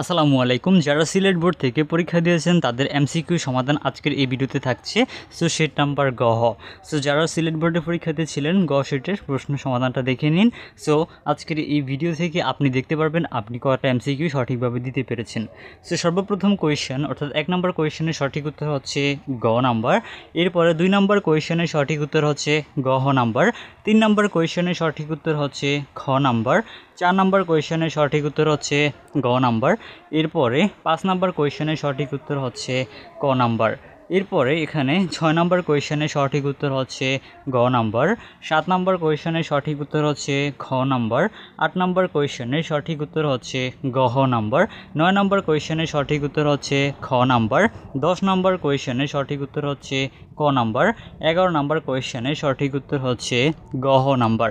আসসালামু আলাইকুম। যারা সিলেট বোর্ড থেকে পরীক্ষা দিয়েছেন তাদের এমসিকিউ সমাধান আজকের এই ভিডিওতে থাকছে। সো সেট নাম্বার গ হ। সো যারা সিলেট বোর্ডে পরীক্ষাতে ছিলেন গ সেটের প্রশ্ন সমাধানটা দেখে নিন। সো আজকের এই ভিডিও থেকে আপনি দেখতে পারবেন আপনি কয়টা এমসিকিউ সঠিকভাবে দিতে পেরেছেন। সো সর্বপ্রথম কোয়েশ্চেন অর্থাৎ 1 নম্বর কোয়েশ্চেনের সঠিক উত্তর হচ্ছে গ নাম্বার। এরপরে 2 নম্বর কোয়েশ্চেনের সঠিক উত্তর হচ্ছে গ হ নাম্বার। 3 নম্বর কোয়েশ্চেনের সঠিক উত্তর হচ্ছে খ নাম্বার। 4 নম্বর কোয়েশ্চেনের সঠিক উত্তর হচ্ছে গ নাম্বার। এরপরে 5 নাম্বার কোয়েশ্চেনের সঠিক উত্তর হচ্ছে ক নাম্বার। এরপরে এখানে 6 নাম্বার কোয়েশ্চেনের সঠিক উত্তর হচ্ছে গ নাম্বার। 7 নাম্বার কোয়েশ্চেনের সঠিক উত্তর হচ্ছে খ নাম্বার। 8 নাম্বার কোয়েশ্চেনের সঠিক উত্তর হচ্ছে গ হ নাম্বার। 9 নাম্বার কোয়েশ্চেনের সঠিক উত্তর হচ্ছে খ নাম্বার। 10 নাম্বার কোয়েশ্চেনের সঠিক উত্তর হচ্ছে ক নাম্বার। 11 নাম্বার কোয়েশ্চেনের সঠিক উত্তর হচ্ছে গ হ নাম্বার।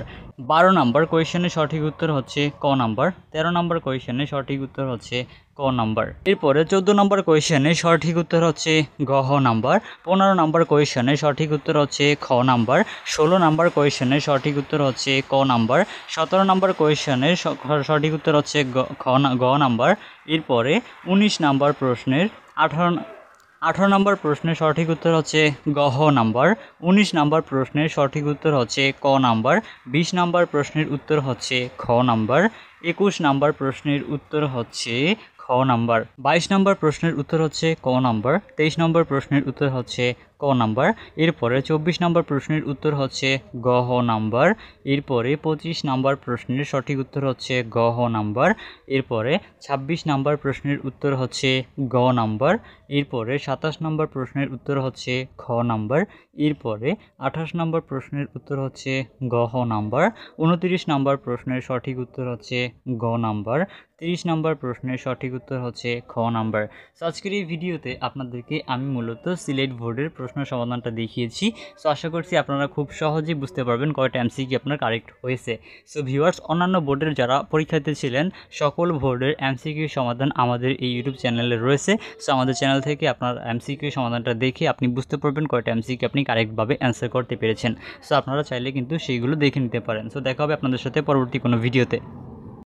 12 নাম্বার কোয়েশ্চেনের সঠিক উত্তর হচ্ছে ক নাম্বার। 13 নাম্বার কোয়েশ্চেনের সঠিক উত্তর হচ্ছে ক নাম্বার। এরপরে 14 নম্বর কোয়েশ্চেনের সঠিক উত্তর হচ্ছে গ হ নাম্বার। 15 নম্বর কোয়েশ্চেনের সঠিক উত্তর হচ্ছে খ নাম্বার। 16 নম্বর কোয়েশ্চেনের সঠিক উত্তর হচ্ছে ক নাম্বার। 17 নম্বর কোয়েশ্চেনের সঠিক উত্তর হচ্ছে গ নাম্বার। এরপরে 19 নম্বর প্রশ্নের 18 নম্বর প্রশ্নের সঠিক উত্তর হচ্ছে গ হ নাম্বার। 19 নম্বর প্রশ্নের সঠিক উত্তর হচ্ছে ক নাম্বার। 20 নম্বর প্রশ্নের উত্তর হচ্ছে খ নাম্বার। 21 নম্বর প্রশ্নের উত্তর হচ্ছে খ নাম্বার। 22 নম্বর প্রশ্নের উত্তর হচ্ছে ক নাম্বার। 23 নম্বর প্রশ্নের উত্তর হচ্ছে ক নাম্বার। এরপরে 24 নম্বর প্রশ্নের উত্তর হচ্ছে গ হ নাম্বার। এরপরে 25 নম্বর প্রশ্নের সঠিক উত্তর হচ্ছে গ হ নাম্বার। এরপরে 26 নম্বর প্রশ্নের উত্তর হচ্ছে গ নাম্বার। এরপরে 27 নম্বর প্রশ্নের উত্তর হচ্ছে খ নাম্বার। এরপরে 28 নম্বর প্রশ্নের উত্তর হচ্ছে গ হ নাম্বার। 29 নম্বর প্রশ্নের সঠিক উত্তর হচ্ছে গ নাম্বার। 30 নম্বর প্রশ্নের সঠিক উত্তর হচ্ছে খ নাম্বার। সো আজকের এই ভিডিওতে আপনাদেরকে আমি মূলত সিলেট বোর্ডের প্রশ্ন সমাধানটা দেখিয়েছি। সো আশা করছি আপনারা খুব সহজেই বুঝতে পারবেন কয়টা এমসিকিউ আপনার কারেক্ট হয়েছে। সো ভিউয়ার্স, অন্যান্য বোর্ডের যারা পরীক্ষাতে ছিলেন সকল বোর্ডের এমসিকিউ সমাধান আমাদের এই ইউটিউব চ্যানেলে রয়েছে। সো আমাদের চ্যানেল থেকে আপনার এমসিকিউ সমাধানটা দেখে আপনি বুঝতে পারবেন কয়টা এমসিকিউ আপনি কারেক্টভাবে অ্যান্সার করতে পেরেছেন। সো আপনারা চাইলে কিন্তু সেইগুলো দেখে নিতে পারেন। সো দেখা হবে আপনাদের সাথে পরবর্তী কোনো ভিডিওতে।